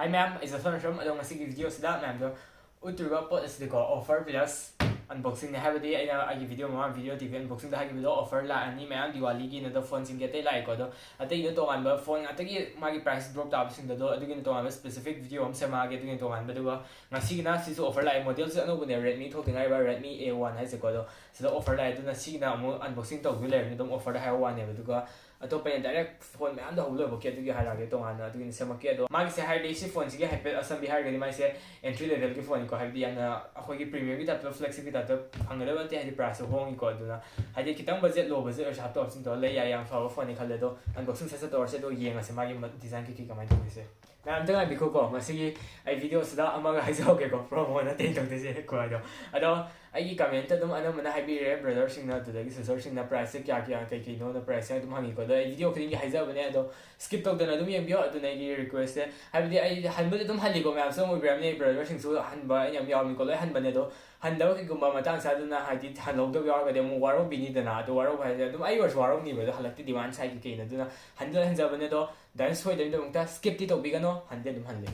Hi ma'am, is a phone from along a single video so that ma'am do Utuga pot is the offer plus unboxing the habity I video one video TV unboxing the habit offer la and ma'am Diwali in the phones in get a like or I think you don't have phone I think my price dropped up in the door again to have a specific video on Sama getting into one but Nasina is offer like models and open the Redmi talking about Redmi A1 has a go so the offer like do not see now unboxing to will don't offer the higher one never to go atop direct phone man the whole bucket to get higher to one doing some market Magis high day phone to get a some behind my say entry level phone ko have the a premium type of flexibility that hung the price of home ko do I did kitang budget low budget or shop tops into lay young for phone color unboxing set or set or yang as a magi design kiki come to say I'm doing a big coco masi I videos that among guys okay go from one thing to this quite I don't I commented them and I be brothers in the searching the price taking no the price to money the video can has a skip out the Nadumi beyond the Navy requested. I handled them Haligo map, some of Grammy brothers into Hanba and Yamicola Hanbanedo, Hando Gumamatan Saduna, I did handle the York, the Waro beneath the Nato, Waro, I was Waro near the Halati demand side again, handle Hanzabanedo, dance for them, skip it or bigano, handle them handling.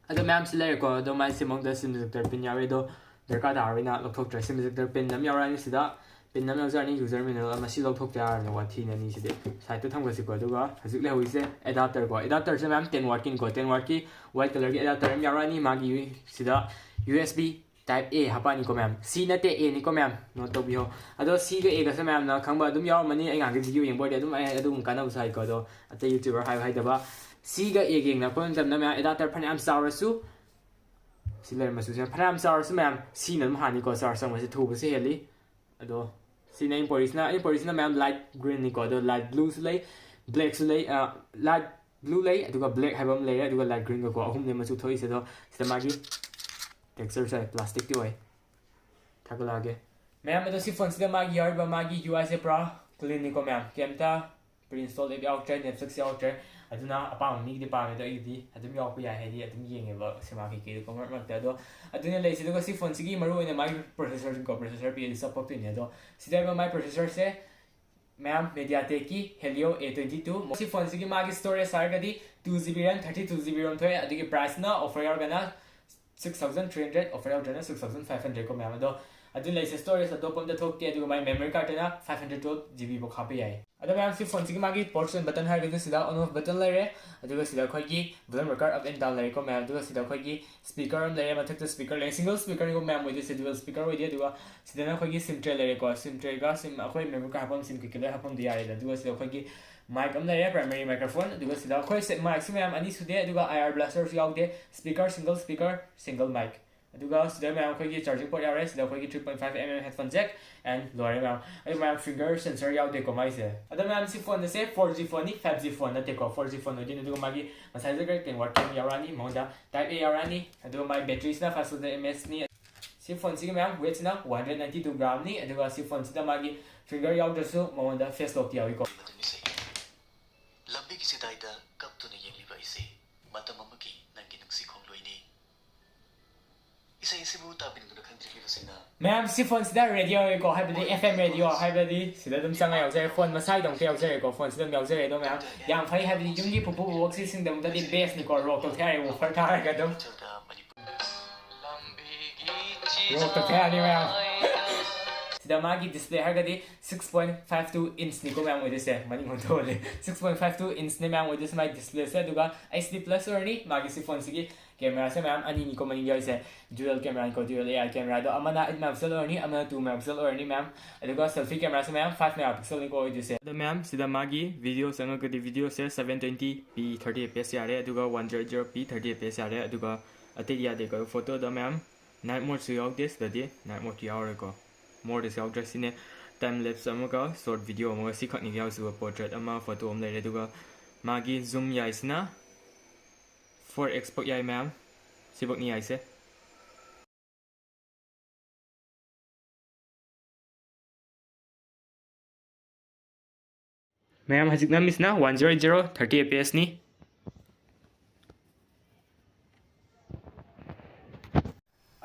At the ma'am's lyrical, the my Simon the Sims Pinyarido, the Katarina, look for Sims the Pin, the Miran is that. Pin number user minimum machine lock talk there and what teen and easy side to tongue was equal to as you know say adapter go adapter ma'am 10 working go 10 working white color adapter yarani magi sida USB type A hapani ko ma'am C na te A ni ko ma'am no to biho ado C ga A ga sa ma'am na khangba adum yaw mani ai nga video yeng boy adum ai adum kana usai ko do ate YouTuber hai daba C ga A geng na pon tam na ma'am adapter phanam sawrasu sila masu phanam sawrasu ma'am C na hani ko sar sang was thu ba se heli ado Sina imports na ma'am light green ni ko do light blue lay black lay light blue lay aduga black habam lay aduga light green ko ahum ne machu thoi se do sida magi texture sai plastic ti oi thakala ge ma'am ado si phone sida magi yar ba magi UI se pro clean ni ko ma'am kemta pre-install app out try Netflix out try aduna apang mi di pa me do idi adum yok pa ya he di adum yeng ba sima ki ko mar ta do aduna lei se do si phone sigi maru ina my processor ko processor pi support ni do sida ba my processor se ma'am MediaTek ki Helio A22 si phone sigi magi storage sargadi 2GB RAM 32GB RAM thoi adigi price na offer yar gana 6300 offer yar gana 6500 ko ma'am do adun lei se storage ado pom da thok ke adu my memory card na 512GB bo khapi ai ado ma'am si phone sigi magi portion button har gadi sida on off button lare aduga sida khoi gi volume record up and down lare ko ma'am aduga sida khoi gi speaker on lare mathak ta speaker lare single speaker ni ko ma'am with this dual speaker with aduga sida na khoi gi sim tray lare ko sim tray ga sim akhoi memory card hapam sim ki kile hapam dia ai aduga sida khoi gi mic am lare primary microphone aduga sida khoi set mic si ma'am ani sude aduga IR blaster si yaude speaker single mic aduga sida ma'am khoi gi charging port yare sida khoi gi 3.5mm headphone jack and lower ma'am adu ma'am finger sensor yaude ko mai se adu ma'am si phone se 4G phone ni 5G phone na te ko 4G phone odin aduga magi masai jaga ken working yarani moda type A yarani aduga my batteries na fast the ms ni si phone si ma'am weight na 192 gram ni aduga si phone sida magi finger yaude su moda face lock yawi ko lambi ki sidai da kap tu ne yeli ba ise matam amaki nangi nangsi khong loi ni isa isibu tabin ko kan trip sina ma'am si phone sida radio ko habadi FM radio habadi sida dum sanga yaw jare phone masai dong te yaw jare ko phone sida yaw jare do ma'am yang phai habadi jumgi pupu work si sing dum da di base ni ko rock to thai wo far thar ga dum rock to thai ni ma'am sida magi display hagadi 6.52 inch ni ko ma'am with this mani mo to le 6.52 inch ni ma'am with this my display se duga HD plus or ni magi si phone sigi camera se ma'am ani ni ko mani yoy se dual camera ko dual AI camera do amana 8 megapixel or ni amana 2 megapixel or ni ma'am aduga selfie camera se ma'am 5 megapixel ni ko with this the ma'am sida magi video sanga ko di video se 720p 30fps yare aduga 100p 30fps yare aduga atiya de ko photo do ma'am night mode su yaw this the night mode yaw ko more this yaw just in time lapse amaga short video amaga si khak ni yaw su portrait ama photo am lere aduga magi zoom ya isna for export yai ma'am sibak ni ai se ma'am hajik na miss na 100 30fps ni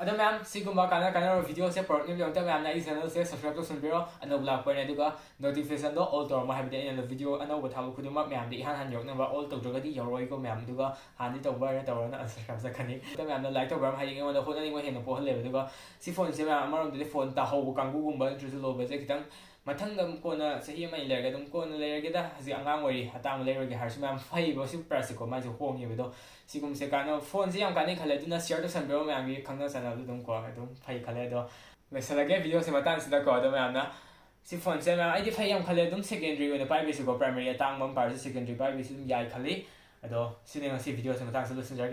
ꯑꯗꯣ ꯃꯌꯥꯝ ꯁꯤꯒꯨꯝꯕ ꯀꯥꯟꯅꯕ ꯚꯤꯗꯤꯑꯣꯁꯦ ꯄꯨꯔꯛꯅꯕꯒꯤꯗꯃꯛꯇ ꯃꯌꯥꯝꯅ ꯑꯩ ꯆꯦꯅꯦꯜꯁꯦ subscribe ꯇꯧꯁꯟꯕꯤꯔꯣ ꯑꯅꯧꯕ ꯂꯥꯛꯄꯅꯦ ꯑꯗꯨꯒ ꯅꯣꯇꯤꯐꯤꯀꯦꯁꯟꯗꯣ all ꯇꯧꯔꯝꯃꯣ ꯍꯥꯏꯕꯗꯤ ꯑꯩꯅ ꯚꯤꯗꯤꯑꯣ ꯑꯅꯧꯕ ꯊꯥꯕ ꯈꯨꯗꯤꯡꯃꯛ ꯃꯌꯥꯝꯗ ꯏꯍꯥꯟ ꯍꯥꯟꯅ ꯌꯧꯔꯛꯅꯕ ꯑꯣꯜ ꯇꯧꯗ꯭ꯔꯒꯗꯤ ꯌꯧꯔꯛꯑꯣꯏꯀꯣ ꯃꯌꯥꯝ ꯑꯗꯨꯒ ꯍꯥꯟꯅꯗꯤ ꯇꯧꯕ ꯇꯧꯔꯒꯅ ꯑꯟꯁꯕꯁꯀ꯭ꯔꯥꯏꯕ ꯆꯠꯀꯅꯤ ꯃꯌꯥꯝꯅ ꯂꯥꯏꯛ ꯇꯧꯕ ꯍꯥꯏꯗꯤ ꯑꯩꯉꯣꯟꯗ ꯍꯣꯠꯅꯅꯤꯡꯕ ꯍꯦꯟꯅ ꯄꯣꯛꯍꯜꯂꯦꯕ ꯑꯗꯨꯒ ꯁꯤ ꯐꯣꯟꯁꯦ ꯃꯌꯥꯝ ꯑꯃꯔꯣꯝꯗꯗꯤ ꯐꯣꯟ ꯇꯥꯍꯧꯕ ꯀꯥꯡꯕꯨꯒꯨꯝꯕ ꯅꯠꯇ꯭ꯔꯁꯨ ꯂꯣ ꯕꯖꯦꯠ ꯈꯤꯇꯪ ꯃꯊꯪꯗ ꯀꯣꯟꯅ ꯆꯍꯤ ꯑꯃ ꯂꯩꯔꯒ ꯑꯗꯨꯝ ꯀꯣꯟꯅ ꯂꯩꯔꯒꯦꯗ ꯍꯧꯖꯤꯛ ꯑꯉꯥꯡ ꯑꯣꯏꯔꯤ ꯑꯇꯥꯡꯕ ꯂꯩꯔꯣꯏꯒꯦ ꯍꯥꯏꯔꯁꯨ ꯃꯌꯥꯝ ꯐꯩꯕ ꯁꯤ ꯄ꯭ꯔꯥꯏꯁꯁꯦꯀꯣ ꯃꯥꯏꯁꯦ ꯍꯣꯡꯉꯦꯕ ꯑꯗꯣ ꯁꯤꯒꯨꯝꯕꯁꯦ ꯀꯥꯟꯅꯕ ꯐꯣꯟꯁꯦ ꯌꯥꯝ ꯀꯥꯟꯅꯩ ꯈꯜꯂꯦ ꯑꯗꯨꯅ ꯁꯤꯌꯔ ꯇꯧꯁꯟꯕꯤꯔꯣ ꯃꯌꯥꯝꯒꯤ ꯈꯪꯅ ꯆꯥꯟꯅꯕꯗꯨ ꯑꯗꯨꯝ ꯀꯣ ꯑꯗꯨꯝ ꯐꯩ ꯈꯜꯂꯦ ꯑꯗꯣ ꯂꯣꯏꯁꯤꯜꯂꯒꯦ ꯚꯤꯗꯤꯑꯣꯁꯦ ꯃꯇꯥꯡꯁꯤꯗꯀꯣ ꯑꯗꯣ ꯃꯌꯥꯝꯅ ꯁꯤ ꯐꯣꯟꯁꯦ ꯃꯌꯥꯝ ꯑꯩꯗꯤ ꯐꯩ ꯌꯥꯝ ꯈꯜꯂꯦ ꯑꯗꯨꯝ ꯁꯦꯀꯦꯟꯗꯔꯤ ꯑꯣꯏꯅ ꯄꯥꯏꯕꯤꯁꯤꯀꯣ ꯄ꯭ꯔꯥꯏꯃꯥꯔꯤ ꯑꯇꯥꯡꯕ ꯑꯃ ꯄꯥꯏꯔꯁꯨ ꯁꯦꯀꯦꯟꯗꯔꯤ ꯄꯥꯏꯕꯤꯁꯨ ꯑꯗꯨꯝ ꯌꯥꯏ ꯈꯜꯂꯤ ꯑꯗꯣ ꯁꯤꯅꯤ ꯉꯁꯤ ꯚꯤꯗꯤꯑꯣꯁꯦ ꯃꯇꯥꯡꯁꯤꯗ ꯂꯣꯏꯁꯤꯟꯖꯔꯒꯦ